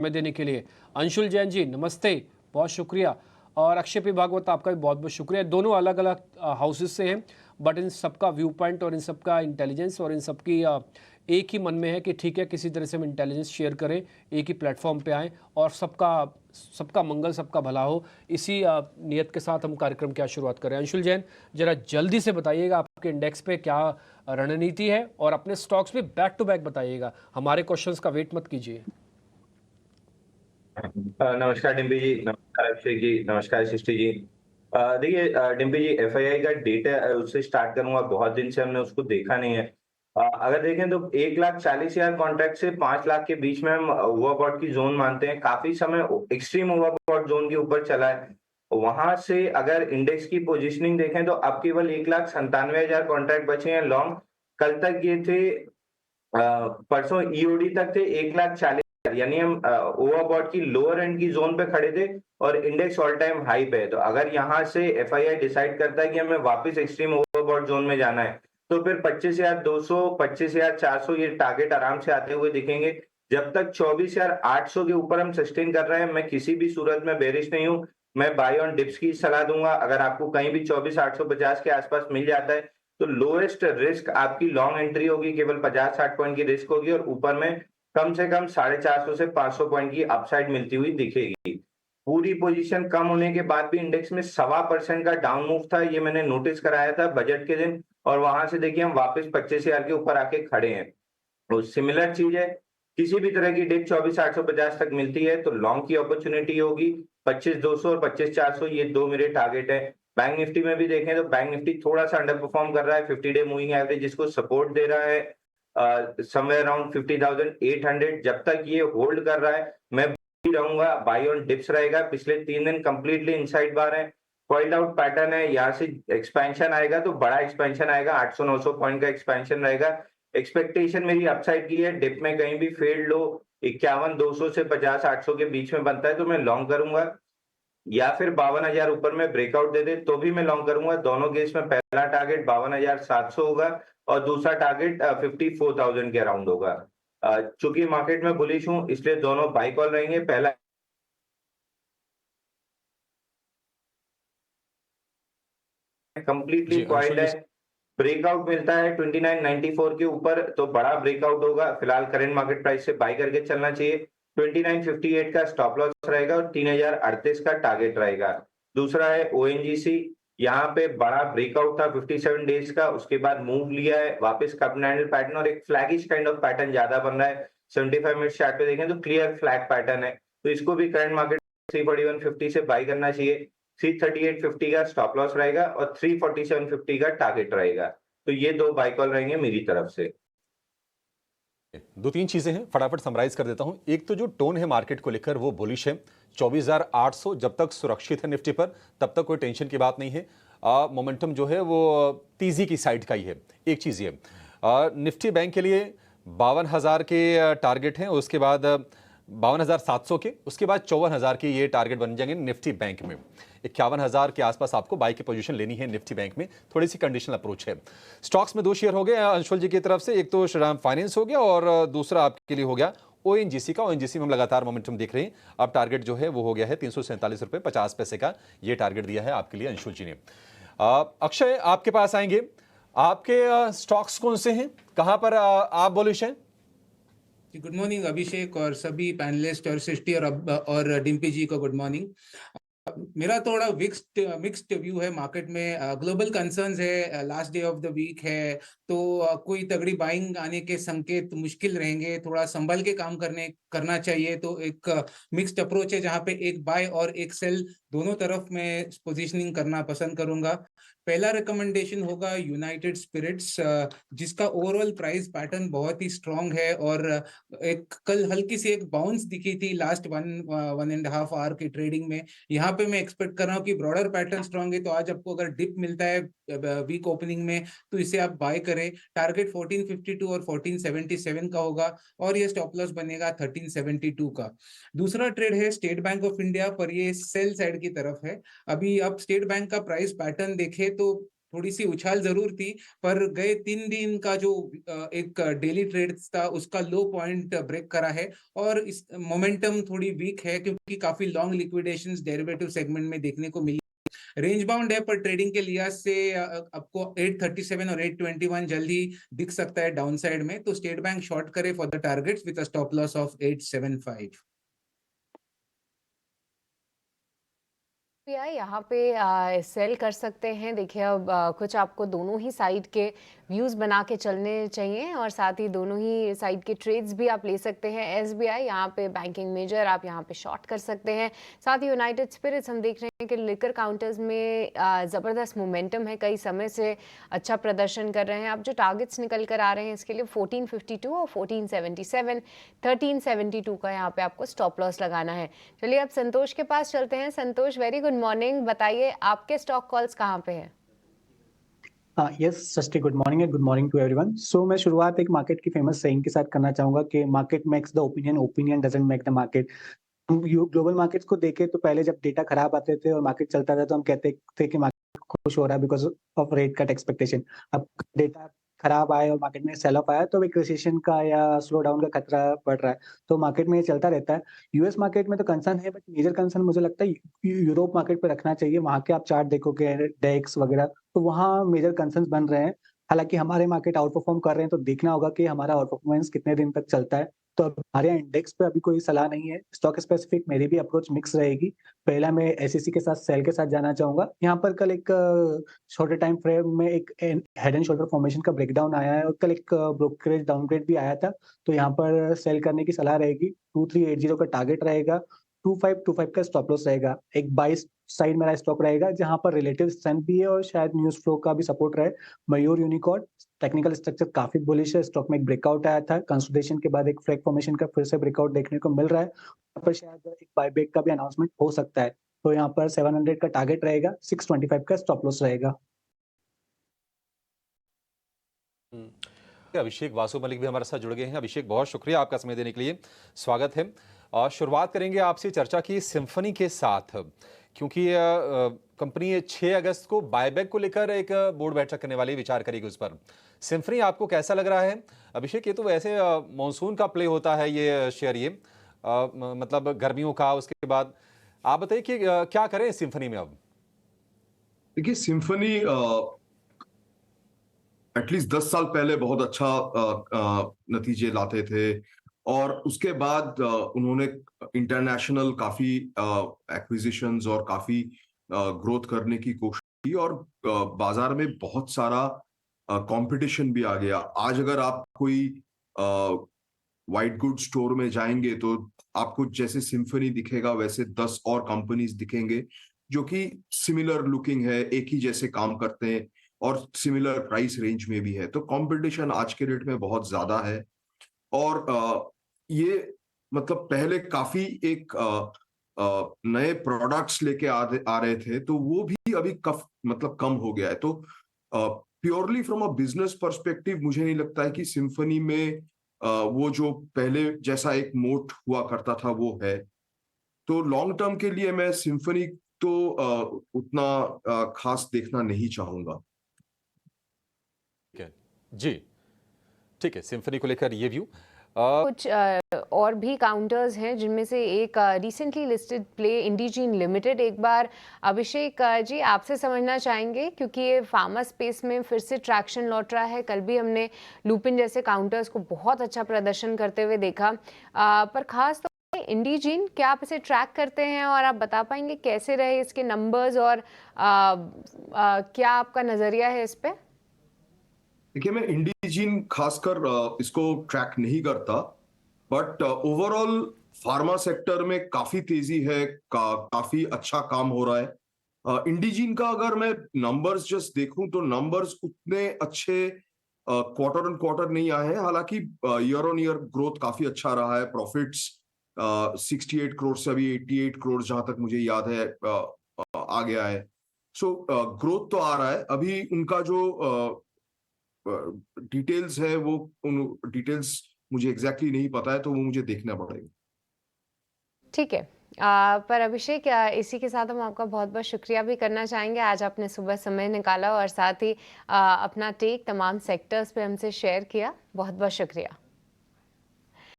में देने के लिए। अंशुल जैन जी नमस्ते, बहुत शुक्रिया। और अक्षय पी भागवत आपका भी बहुत बहुत शुक्रिया। दोनों अलग अलग हाउसेस से हैं, बट इन सबका व्यू पॉइंट और इन सबका इंटेलिजेंस और इन सबकी एक ही मन में है कि ठीक है, किसी तरह से हम इंटेलिजेंस शेयर करें, एक ही प्लेटफॉर्म पे आएँ और सबका सबका मंगल, सबका भला हो। इसी नियत के साथ हम कार्यक्रम की शुरुआत करें। अंशुल जैन, जरा जल्दी से बताइएगा आपके इंडेक्स पे क्या रणनीति है और अपने स्टॉक्स पे बैक टू बैक बताइएगा, हमारे क्वेश्चंस का वेट मत कीजिए। नमस्कार डिम्पी जी, नमस्कार अभिषेक जी, नमस्कार सृष्टि जी। देखिए डिम्पी जी, एफआईआई का डेटा उससे स्टार्ट करूंगा। बहुत दिन से हमने उसको देखा नहीं है। अगर देखें तो 1,40,000 कॉन्ट्रैक्ट से 5 लाख के बीच में हम ओवरबॉट की जोन मानते हैं। काफी समय एक्सट्रीम ओवरबॉट जोन के ऊपर चला है। वहां से अगर इंडेक्स की पोजीशनिंग देखें तो अब केवल 1,97,000 कॉन्ट्रैक्ट बचे हैं लॉन्ग। कल तक ये थे, परसों ईओडी तक थे 1,40,000, यानी हम ओवरबॉट की लोअर एंड की जोन पे खड़े थे और इंडेक्स ऑल टाइम हाई पे है। तो अगर यहाँ से एफआईआई डिसाइड करता है कि हमें वापस एक्सट्रीम ओवरबॉट जोन में जाना है, तो फिर 25,200, 25,400 ये टारगेट आराम से आते हुए दिखेंगे। जब तक 24,800 के ऊपर हम सस्टेन कर रहे हैं, मैं किसी भी सूरत में बेरिश नहीं हूँ। मैं बाय ऑन डिप्स की सलाह दूंगा। अगर आपको कहीं भी 24,850 के आसपास मिल जाता है, तो लोएस्ट रिस्क आपकी लॉन्ग एंट्री होगी, केवल 50-60 पॉइंट की रिस्क होगी और ऊपर में कम से कम 450 से 500 पॉइंट की अपसाइड मिलती हुई दिखेगी। पूरी पोजीशन कम होने के बाद भी इंडेक्स में 1.25% का डाउन मूव था, ये मैंने नोटिस कराया था बजट के दिन, और वहां से देखिए हम वापस 25,000 के ऊपर आके खड़े हैं। तो सिमिलर चीज है, किसी भी तरह की डिप 24,850 तक मिलती है तो लॉन्ग की अपॉर्चुनिटी होगी। 25,200 और 25,400 ये दो मेरे टारगेट है। बैंक निफ्टी में भी देखें तो बैंक निफ्टी थोड़ा सा अंडर परफॉर्म कर रहा है। 50 डे मूविंग एवरेज जिसको सपोर्ट दे रहा है समवेयर अराउंड 50,800। जब तक ये होल्ड कर रहा है मैं रहूंगा। बाई ऑन डिप्स रहेगा। पिछले 3 दिन कंप्लीटली इनसाइड बार है, कॉइल्ड आउट पैटर्न है। यहाँ से एक्सपेंशन आएगा तो बड़ा एक्सपेंशन आएगा, 800-900 पॉइंट का एक्सपेंशन रहेगा। एक्सपेक्टेशन मेरी अपसाइड की है। डिप में कहीं भी फेल्ड लो 51,200 से 50,800 के बीच में बनता है तो मैं लॉन्ग करूंगा, या फिर 52,000 ऊपर में ब्रेकआउट दे दे तो भी मैं लॉन्ग करूंगा। दोनों केस में पहला टारगेट 52,700 होगा और दूसरा टारगेट 54,000 के अराउंड होगा। चूंकि मार्केट में बुलिश हूं इसलिए दोनों बाई कॉल रहेंगे। पहला कंप्लीटली जी क्वाइट अंशुल है। जी। ब्रेकआउट मिलता है 2994 के ऊपर तो बड़ा ब्रेकआउट होगा। फिलहाल करंट मार्केट प्राइस से बाय करके चलना चाहिए। 2958 का स्टॉप लॉस रहेगा और 3038 का टारगेट रहेगा। दूसरा है ओएनजीसी। यहाँ पे बड़ा ब्रेकआउट था 57 डेज का, उसके बाद मूव लिया है वापस कप एंड हैंडल पैटर्न और एक फ्लैगिश काइंड ऑफ पैटर्न ज्यादा बन रहा है। 75 मिनट चार्ट पे देखें तो क्लियर फ्लैग पैटर्न है, तो इसको भी करंट मार्केट 341.50 से बाय करना चाहिए। 338.50 का स्टॉप लॉस रहेगा और 347.50 का टारगेट रहेगा। तो ये दो बाय कॉल रहेंगे मेरी तरफ से। दो तीन चीजें हैं, फटाफट समराइज कर देता हूं। एक तो जो टोन है मार्केट को लेकर वो बुलिश है। 24,800 जब तक सुरक्षित है निफ्टी पर तब तक कोई टेंशन की बात नहीं है। मोमेंटम जो है वो तेजी की साइड का ही है। एक चीज ये निफ्टी बैंक के लिए 52,000 के टारगेट हैं, उसके बाद 52,700 के, उसके बाद 54,000 के ये टारगेट बन जाएंगे निफ्टी बैंक में। 51,000 के आसपास आपको बाई की पोजीशन लेनी है निफ्टी बैंक में। थोड़ी सी कंडीशनल अप्रोच है। स्टॉक्स में दो शेयर हो गए अंशुल जी की तरफ से, एक तो श्रीराम फाइनेंस हो गया और दूसरा आपके लिए हो गया ओएनजीसी का। ओएनजीसी में हम लगातार मोमेंटम देख रहे हैं। अब टारगेट जो है वो हो गया है 347 रुपए 50 पैसे का, ये टारगेट दिया है आपके लिए अंशुल जी ने। अक्षय आपके पास आएंगे। आपके स्टॉक्स कौन से हैं, कहां पर आप बुलिश हैं? गुड मॉर्निंग अभिषेक और सभी पैनलिस्ट और सृष्टि और डिम्पी जी को गुड मॉर्निंग। मेरा थोड़ा मिक्स्ड व्यू है मार्केट में। ग्लोबल कंसर्न्स है, last day of the week है, तो कोई तगड़ी बाइंग आने के संकेत मुश्किल रहेंगे। थोड़ा संभल के काम करना चाहिए। तो एक मिक्स्ड अप्रोच है जहां पे एक बाय और एक सेल दोनों तरफ में पोजीशनिंग करना पसंद करूंगा। पहला रिकमेंडेशन होगा यूनाइटेड स्पिरिट्स, जिसका ओवरऑल प्राइस पैटर्न बहुत ही स्ट्रांग है और एक कल हल्की सी एक बाउंस दिखी थी लास्ट 1.5 आवर की ट्रेडिंग में। यहाँ पे मैं एक्सपेक्ट कर रहा हूँ कि ब्रॉडर पैटर्न स्ट्रांग है, तो आज आपको अगर डिप मिलता है वीक ओपनिंग में तो इसे आप बाय करें। टारगेट 1452 और 1477 का होगा और ये स्टॉप लॉस बनेगा 1372 का। दूसरा ट्रेड है स्टेट बैंक ऑफ इंडिया पर, ये सेल साइड की तरफ है। अभी आप स्टेट बैंक का प्राइस पैटर्न देखें तो थोड़ी सी उछाल जरूर थी, पर गए 3 दिन का जो एक डेली ट्रेड था उसका लो पॉइंट ब्रेक करा है, और इस मोमेंटम थोड़ी वीक है क्योंकि काफी लॉन्ग लिक्विडेशंस डेरिवेटिव सेगमेंट में देखने को मिली। रेंज बाउंड है, पर ट्रेडिंग के लिहाज से आपको 837 और 821 जल्दी दिख सकता है डाउन साइड में, तो स्टेट बैंक शॉर्ट करे for the targets with a stop loss of 875। यहाँ पे सेल कर सकते हैं। देखिए अब कुछ आपको दोनों ही साइड के व्यूज़ बना के चलने चाहिए, और साथ ही दोनों ही साइड के ट्रेड्स भी आप ले सकते हैं। एसबीआई यहाँ पे बैंकिंग मेजर आप यहाँ पे शॉर्ट कर सकते हैं। साथ ही यूनाइटेड स्पिरिट्स हम देख रहे हैं कि लिकर काउंटर्स में ज़बरदस्त मोमेंटम है, कई समय से अच्छा प्रदर्शन कर रहे हैं। अब जो टारगेट्स निकल कर आ रहे हैं इसके लिए 1452 और 1477, 1372 का यहाँ पे आपको स्टॉप लॉस लगाना है। चलिए अब संतोष के पास चलते हैं। संतोष, वेरी गुड मॉर्निंग, बताइए आपके स्टॉक कॉल्स कहाँ पे हैं? Yes Srishti, good morning and good morning to everyone. So मैं शुरुआत एक मार्केट की फेमस सेइंग के साथ करना चाहूंगा कि market makes the opinion, opinion doesn't make the market. हम ग्लोबल मार्केट्स को देखें तो पहले जब डेटा खराब आते थे और मार्केट चलता था तो हम कहते थे कि मार्केट खुश हो रहा है because of rate cut expectation. अब डेटा खराब आए और मार्केट में सेल ऑफ आया तो एक रिसेशन का या स्लो डाउन का खतरा बढ़ रहा है, तो मार्केट में ये चलता रहता है। यूएस मार्केट में तो कंसर्न है, बट मेजर कंसर्न मुझे लगता है यूरोप मार्केट पे रखना चाहिए। वहां के आप चार्ट देखोगे, डेक्स वगैरह, तो वहाँ मेजर कंसर्न बन रहे हैं। हालांकि हमारे मार्केट आउट परफॉर्म कर रहे हैं, तो देखना होगा कि हमारा आउट परफॉर्मेंस कितने दिन तक चलता है। तो अब हमारे यहाँ इंडेक्स पे अभी कोई सलाह नहीं है। स्टॉक स्पेसिफिक मेरी भी अप्रोच मिक्स रहेगी। पहला मैं एसईसी के साथ सेल के साथ जाना चाहूंगा। यहाँ पर कल एक छोटे टाइम फ्रेम में एक हेड एंड शोल्डर फॉर्मेशन का ब्रेकडाउन आया है और कल एक ब्रोकरेज डाउनग्रेड भी आया था, तो यहाँ पर सेल करने की सलाह रहेगी। 2380 का टारगेट रहेगा, 2525 का स्टॉप लॉस रहेगा। एक 22 साइड मेरा स्टॉक रहेगा जहां पर रिलेटिव स्ट्रेंथ भी है और शायद न्यूज फ्लो का भी सपोर्ट रहे। मयूर यूनिकॉर्न टेक्निकल स्ट्रक्चर काफी बुलिश है, स्टॉक में एक ब्रेकआउट आया था, कंसोलिडेशन के बाद एक फ्लैग फॉर्मेशन का फिर से ब्रेकआउट देखने को मिल रहा है। यहाँ पर शायद एक बायबैक का भी अनाउंसमेंट हो सकता है, तो यहाँ पर 700 का टारगेट रहेगा, 625 का स्टॉप लॉस रहेगा। अभिषेक वासु मलिक भी हमारे साथ जुड़ गए हैं। अभिषेक, बहुत शुक्रिया आपका समय देने के लिए, स्वागत है। और शुरुआत करेंगे आपसे चर्चा की सिम्फनी के साथ, क्योंकि कंपनी 6 अगस्त को बायबैक को लेकर एक बोर्ड बैठक करने वाली, विचार करेगी उस पर। सिम्फनी आपको कैसा लग रहा है? अभिषेक, ये तो वैसे मॉनसून का प्ले होता है ये शेयर, ये मतलब गर्मियों का, उसके बाद आप बताइए कि क्या करें सिम्फनी में अब? देखिए, सिम्फनी एटलीस्ट 10 साल पहले बहुत अच्छा नतीजे लाते थे, और उसके बाद उन्होंने इंटरनेशनल काफी एक्विजिशंस और काफी ग्रोथ करने की कोशिश की, और बाजार में बहुत सारा कंपटीशन भी आ गया। आज अगर आप कोई व्हाइट गुड स्टोर में जाएंगे तो आपको जैसे सिम्फनी दिखेगा वैसे 10 और कंपनीज दिखेंगे जो कि सिमिलर लुकिंग है, एक ही जैसे काम करते हैं और सिमिलर प्राइस रेंज में भी है। तो कंपटीशन आज के रेट में बहुत ज्यादा है, और ये मतलब पहले काफी एक नए प्रोडक्ट्स लेके आ रहे थे, तो वो भी अभी मतलब कम हो गया है। तो purely from a business perspective मुझे नहीं लगता है कि सिम्फनी में वो जो पहले जैसा एक मोट हुआ करता था वो है। तो लॉन्ग टर्म के लिए मैं सिम्फनी तो उतना खास देखना नहीं चाहूंगा। ठीक है जी, ठीक है, सिम्फनी को लेकर ये व्यू। कुछ और भी काउंटर्स हैं जिनमें से एक recently listed play Indegene limited. एक बार अभिषेक जी आपसे समझना चाहेंगे, क्योंकि ये फार्मा स्पेस में फिर से ट्रैक्शन लौट रहा है। कल भी हमने लुपिन जैसे काउंटर्स को बहुत अच्छा प्रदर्शन करते हुए देखा, पर खास तौर पे इंडीजीन, क्या आप इसे ट्रैक करते हैं और आप बता पाएंगे कैसे रहे इसके नंबर्स, और क्या आपका नजरिया है इस पे? देखिए, मैं इंडीजीन खासकर इसको ट्रैक नहीं करता, बट ओवरऑल फार्मा सेक्टर में काफी तेजी है, काफी अच्छा काम हो रहा है। इंडीजीन का अगर मैं नंबर्स जस्ट देखूं तो नंबर्स उतने अच्छे क्वार्टर ऑन क्वार्टर नहीं आए हैं, हालांकि ईयर ऑन ईयर ग्रोथ काफी अच्छा रहा है। प्रॉफिट्स 68 करोड़ से अभी 88 करोड़ जहां तक मुझे याद है आ गया है। सो ग्रोथ तो आ रहा है। अभी उनका जो डिटेल्स है वो, उन डिटेल्स मुझे एग्जैक्टली नहीं पता है, तो वो मुझे देखना पड़ेगा। ठीक है, पर अभिषेक इसी के साथ हम आपका बहुत बहुत शुक्रिया भी करना चाहेंगे। आज आपने सुबह समय निकाला और साथ ही अपना टेक तमाम सेक्टर्स पे हमसे शेयर किया। बहुत बहुत शुक्रिया।